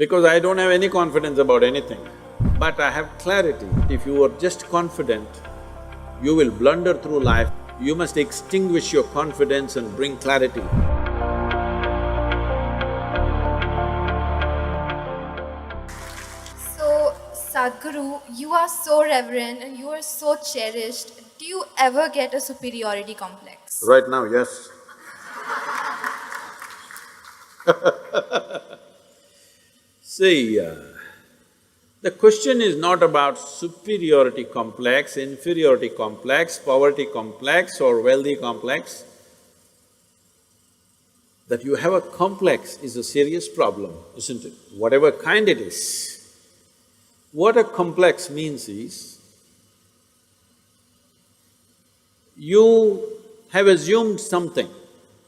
Because I don't have any confidence about anything, but I have clarity. If you are just confident, you will blunder through life. You must extinguish your confidence and bring clarity. So, Sadhguru, you are so reverent and you are so cherished. Do you ever get a superiority complex? Right now, yes. See, the question is not about superiority complex, inferiority complex, poverty complex or wealthy complex. That you have a complex is a serious problem, isn't it? Whatever kind it is. What a complex means is, you have assumed something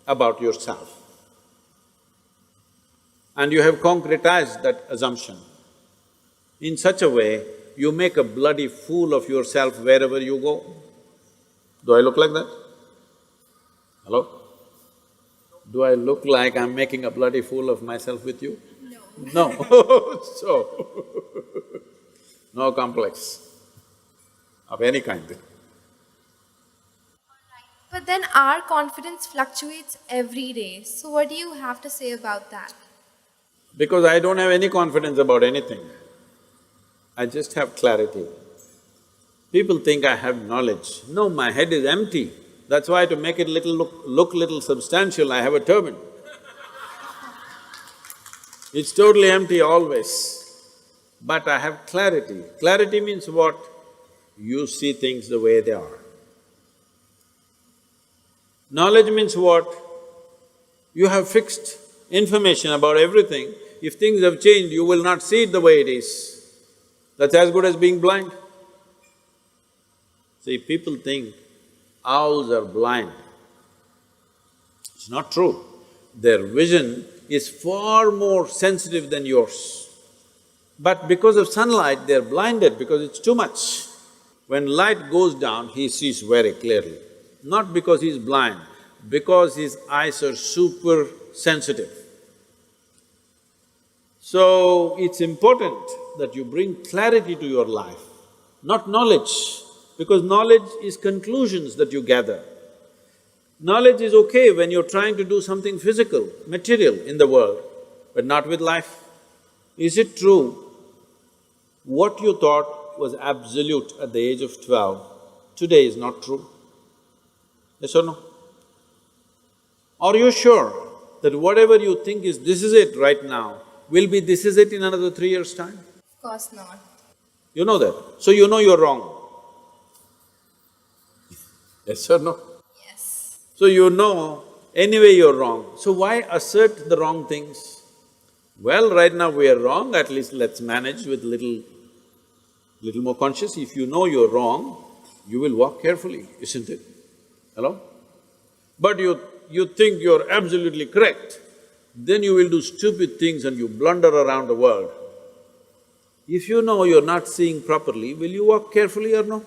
about yourself and you have concretized that assumption. In such a way, you make a bloody fool of yourself wherever you go. Do I look like that? Hello? Do I look like I'm making a bloody fool of myself with you? No. No. So, no complex of any kind. But then our confidence fluctuates every day. So, what do you have to say about that? Because I don't have any confidence about anything, I just have clarity. People think I have knowledge. No, my head is empty. That's why to make it look little substantial, I have a turban. It's totally empty always. But I have clarity. Clarity means what? You see things the way they are. Knowledge means what? You have fixed information about everything. If things have changed, you will not see it the way it is. That's as good as being blind. See, people think owls are blind. It's not true. Their vision is far more sensitive than yours. But because of sunlight, they're blinded because it's too much. When light goes down, he sees very clearly. Not because he's blind, because his eyes are super sensitive. So, it's important that you bring clarity to your life, not knowledge, because knowledge is conclusions that you gather. Knowledge is okay when you're trying to do something physical, material in the world, but not with life. Is it true what you thought was absolute at the age of 12, today is not true? Yes or no? Are you sure that whatever you think is this is it right now, will be this is it in another 3 years' time? Of course not. You know that, so you know you're wrong. Yes or no? Yes. So you know anyway you're wrong, so why assert the wrong things? Well, right now we are wrong, at least let's manage with little more conscious. If you know you're wrong, you will walk carefully, isn't it? Hello? But you think you're absolutely correct, then you will do stupid things and you blunder around the world. If you know you're not seeing properly, will you walk carefully or no?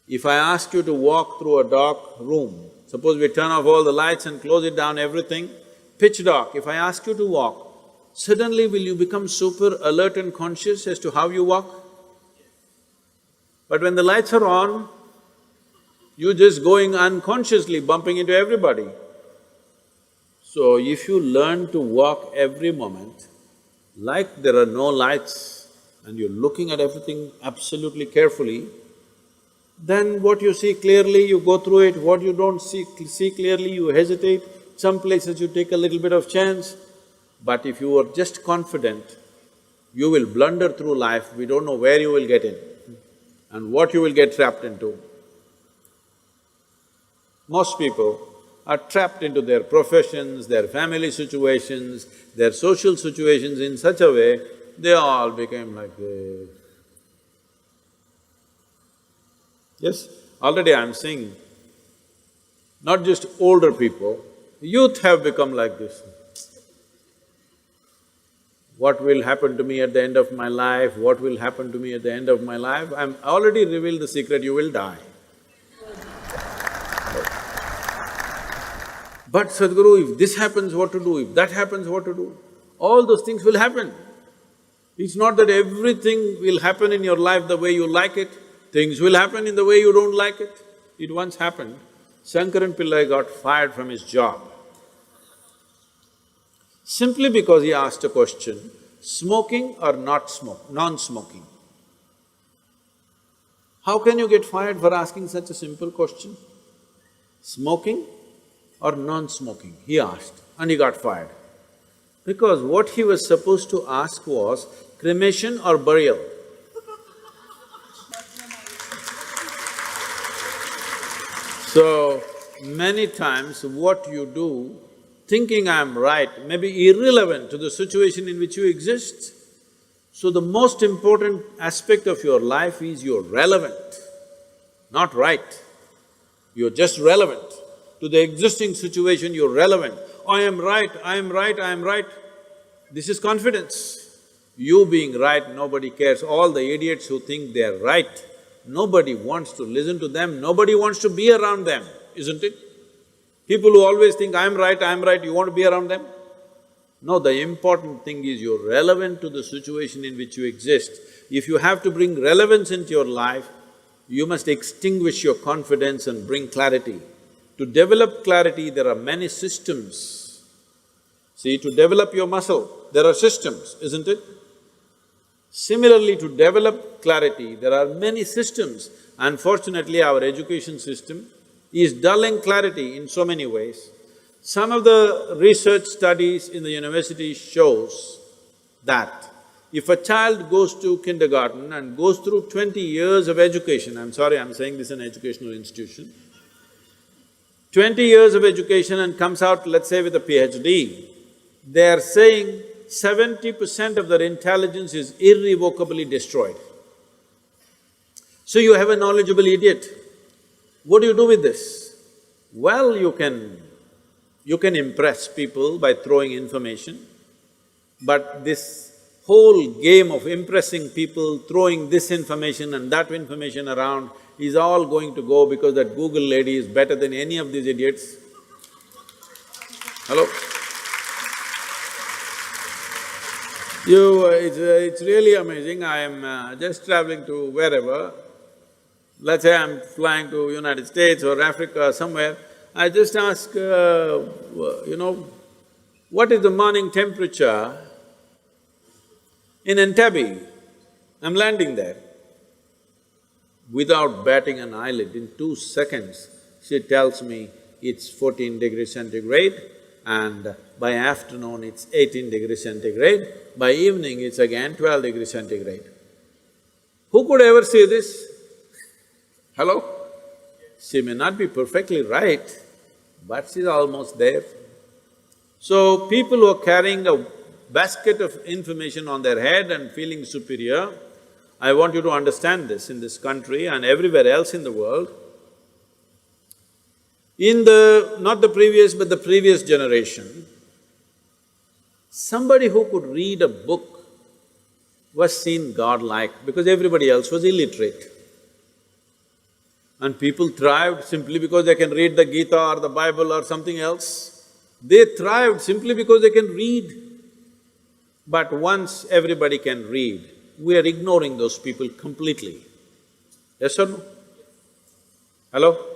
If I ask you to walk through a dark room, suppose we turn off all the lights and close it down, everything, pitch dark, if I ask you to walk, suddenly will you become super alert and conscious as to how you walk? But when the lights are on, you're just going unconsciously, bumping into everybody. So if you learn to walk every moment, like there are no lights and you're looking at everything absolutely carefully, then what you see clearly, you go through it, what you don't see clearly, you hesitate, some places you take a little bit of chance. But if you are just confident, you will blunder through life, we don't know where you will get in and what you will get trapped into. Most people are trapped into their professions, their family situations, their social situations in such a way, they all became like this. Yes, already I'm seeing, not just older people, youth have become like this. What will happen to me at the end of my life? What will happen to me at the end of my life? I already revealed the secret, you will die. But Sadhguru, if this happens, what to do? If that happens, what to do? all those things will happen. It's not that everything will happen in your life the way you like it, things will happen in the way you don't like it. It once happened, Shankaran Pillai got fired from his job simply because he asked a question, smoking or not smoke, non-smoking. How can you get fired for asking such a simple question? Smoking or non-smoking, he asked, and he got fired. Because what he was supposed to ask was cremation or burial. So, many times what you do, thinking I'm right, may be irrelevant to the situation in which you exist. So the most important aspect of your life is you're relevant, not right. You're just relevant. To the existing situation, you're relevant. I am right, I am right, I am right. This is confidence. You being right, nobody cares. All the idiots who think they're right, nobody wants to listen to them, nobody wants to be around them, isn't it? People who always think, I'm right, you want to be around them? No, the important thing is you're relevant to the situation in which you exist. If you have to bring relevance into your life, you must extinguish your confidence and bring clarity. To develop clarity, there are many systems. See, to develop your muscle, there are systems, isn't it? Similarly, to develop clarity, there are many systems. Unfortunately, our education system is dulling clarity in so many ways. Some of the research studies in the university shows that if a child goes to kindergarten and goes through 20 years of education, I'm sorry, I'm saying this is an educational institution, 20 years of education and comes out, let's say, with a PhD, they are saying 70% of their intelligence is irrevocably destroyed. So you have a knowledgeable idiot. What do you do with this? Well, you can impress people by throwing information, but this whole game of impressing people, throwing this information and that information around is all going to go because that Google lady is better than any of these idiots. Hello? It's really amazing. I am just traveling to wherever, let's say I'm flying to United States or Africa or somewhere, I just ask, what is the morning temperature in Entebbe? I'm landing there. Without batting an eyelid, in 2 seconds, she tells me it's 14 degrees centigrade and by afternoon it's 18 degrees centigrade, by evening it's again 12 degrees centigrade. Who could ever say this? Hello? She may not be perfectly right, but she's almost there. So, people who are carrying a basket of information on their head and feeling superior, I want you to understand this in this country and everywhere else in the world. In not the previous but the previous generation, somebody who could read a book was seen godlike because everybody else was illiterate. And people thrived simply because they can read the Gita or the Bible or something else. They thrived simply because they can read. But once everybody can read, we are ignoring those people completely. Yes or no? Hello?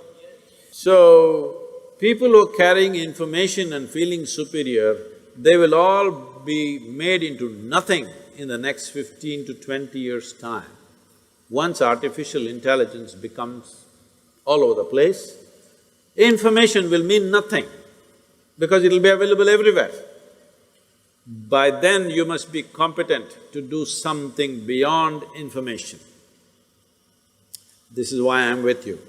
So, people who are carrying information and feeling superior, they will all be made into nothing in the next 15 to 20 years' time. Once artificial intelligence becomes all over the place, information will mean nothing because it'll be available everywhere. By then, you must be competent to do something beyond information. This is why I'm with you.